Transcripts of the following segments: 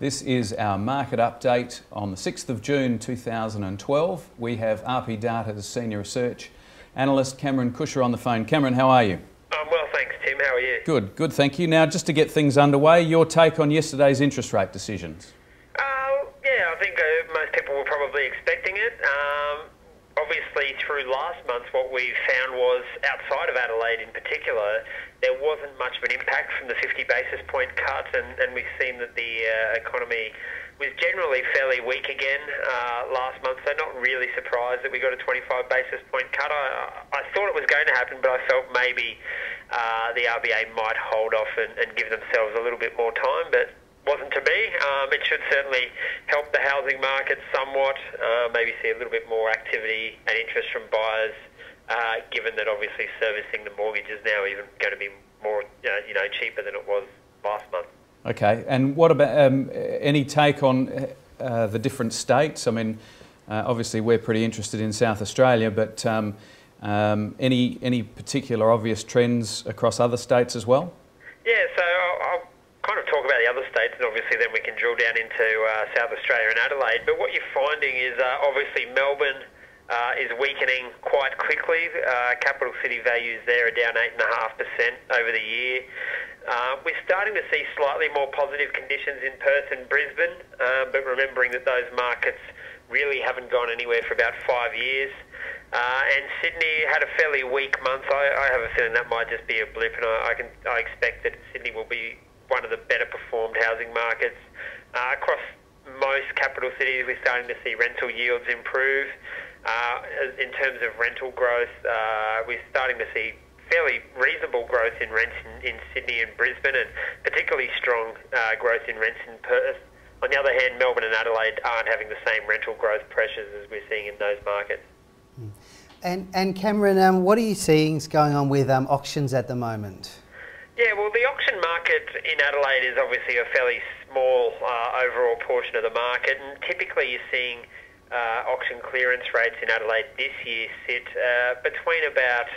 This is our market update on the 6th of June 2012. We have RP Data's Senior Research Analyst Cameron Cusher on the phone. Cameron, how are you? I'm well, thanks, Tim. How are you? Good, thank you. Now, just to get things underway, your take on yesterday's interest rate decisions? Yeah, I think most people were probably expecting it. Obviously, through last month, what we found was, outside of Adelaide in particular, there wasn't much of an impact from the 50 basis point cut, and we've seen that the economy was generally fairly weak again last month, so not really surprised that we got a 25 basis point cut. I thought it was going to happen, but I felt maybe the RBA might hold off and give themselves a little bit more time, but wasn't to be. It should certainly help the housing market somewhat, maybe see a little bit more activity and interest from buyers, given that obviously servicing the mortgage is now even going to be more, cheaper than it was last month. Okay, and what about any take on the different states? I mean, obviously we're pretty interested in South Australia, but any particular obvious trends across other states as well? Yeah, so I'll kind of talk about the other states, and obviously then we can drill down into South Australia and Adelaide. But what you're finding is obviously Melbourne is weakening quite quickly. Capital city values there are down 8.5% over the year. We're starting to see slightly more positive conditions in Perth and Brisbane, but remembering that those markets really haven't gone anywhere for about 5 years. And Sydney had a fairly weak month. I have a feeling that might just be a blip, and I expect that Sydney will be one of the better performed housing markets. Across most capital cities, we're starting to see rental yields improve. In terms of rental growth, we're starting to see fairly reasonable growth in rents in Sydney and Brisbane, and particularly strong growth in rents in Perth. On the other hand, Melbourne and Adelaide aren't having the same rental growth pressures as we're seeing in those markets. And Cameron, what are you seeing is going on with auctions at the moment? Yeah, well, the auction market in Adelaide is obviously a fairly small overall portion of the market, and typically you're seeing auction clearance rates in Adelaide this year sit between about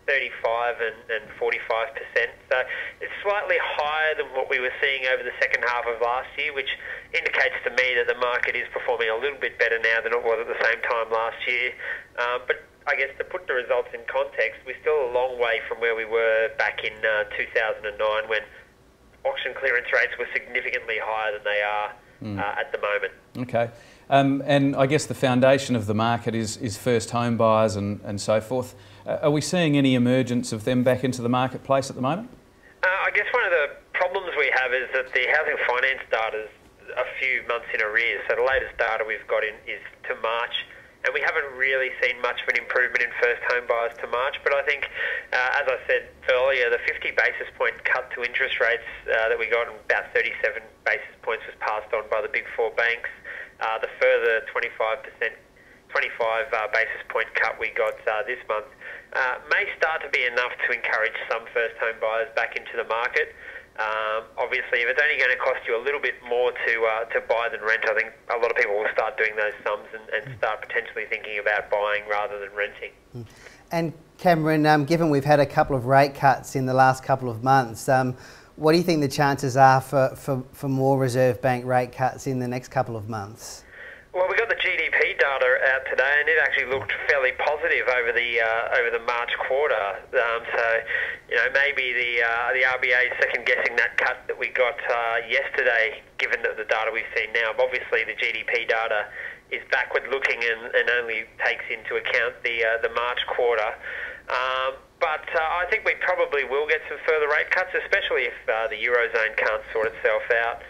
35 and 45%. So it's slightly higher than what we were seeing over the second half of last year, which indicates to me that the market is performing a little bit better now than it was at the same time last year. But I guess to put the results in context, we're still a long way from where we were back in 2009, when auction clearance rates were significantly higher than they are at the moment. Okay. And I guess the foundation of the market is first home buyers and so forth. Are we seeing any emergence of them back into the marketplace at the moment? I guess one of the problems we have is that the housing finance data is a few months in arrears. So the latest data we've got is to March, and we haven't really seen much of an improvement in first home buyers to March. But I think, as I said earlier, the 50 basis point cut to interest rates that we got, about 37 basis points, was passed on by the big four banks. The further 25 basis point cut we got this month may start to be enough to encourage some first home buyers back into the market. Obviously, if it's only going to cost you a little bit more to buy than rent, I think a lot of people will start doing those sums and start potentially thinking about buying rather than renting. And Cameron, given we've had a couple of rate cuts in the last couple of months, what do you think the chances are for more Reserve Bank rate cuts in the next couple of months? Well, we got the GDP data out today, and it actually looked fairly positive over the March quarter. So, maybe the RBA is second guessing that cut that we got yesterday, given that the data we've seen now. But obviously, the GDP data is backward looking and only takes into account the March quarter. But I think we probably will get some further rate cuts, especially if the Eurozone can't sort itself out.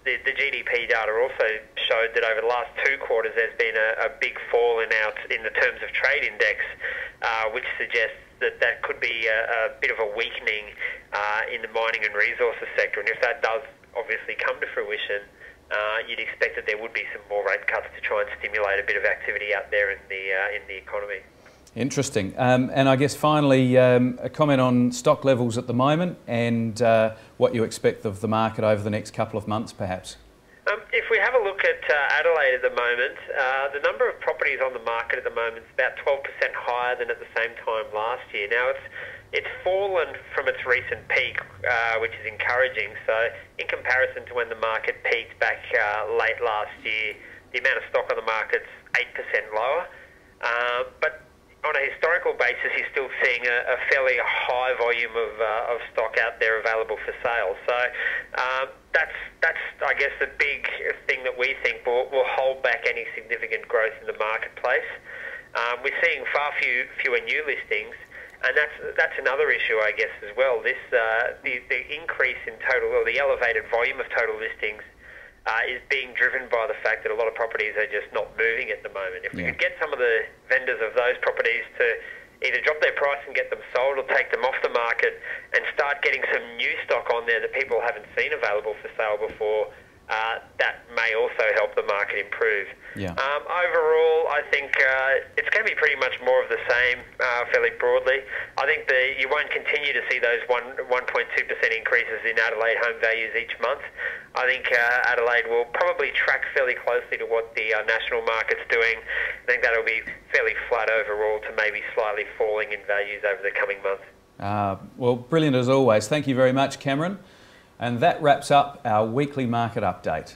The GDP data also showed that over the last 2 quarters there's been a big fall in the terms of trade index, which suggests that could be a bit of a weakening in the mining and resources sector. And if that does obviously come to fruition, you'd expect that there would be some more rate cuts to try and stimulate a bit of activity out there in the economy. Interesting. And I guess finally, a comment on stock levels at the moment and what you expect of the market over the next couple of months, perhaps. If we have a look at Adelaide at the moment, the number of properties on the market at the moment is about 12% higher than at the same time last year. Now, it's It's fallen from its recent peak, which is encouraging. So in comparison to when the market peaked back late last year, the amount of stock on the market's 8% lower. But on a historical basis, you're still seeing a fairly high volume of stock out there available for sale. So that's I guess the big thing that we think will hold back any significant growth in the marketplace. We're seeing far fewer new listings, and that's another issue, I guess, as well. This the increase in total, or the elevated volume of total listings, is being driven by the fact that a lot of properties are just not moving at the moment. If we could get some of the vendors of those properties to either drop their price and get them sold, or take them off the market and start getting some new stock on there that people haven't seen available for sale before, that may also help the market improve. Overall, I think it's going to be pretty much more of the same, fairly broadly. I think you won't continue to see those 1.2% increases in Adelaide home values each month. I think Adelaide will probably track fairly closely to what the national market's doing. I think that'll be fairly flat overall to maybe slightly falling in values over the coming months. Well, brilliant as always. Thank you very much, Cameron. And that wraps up our weekly market update.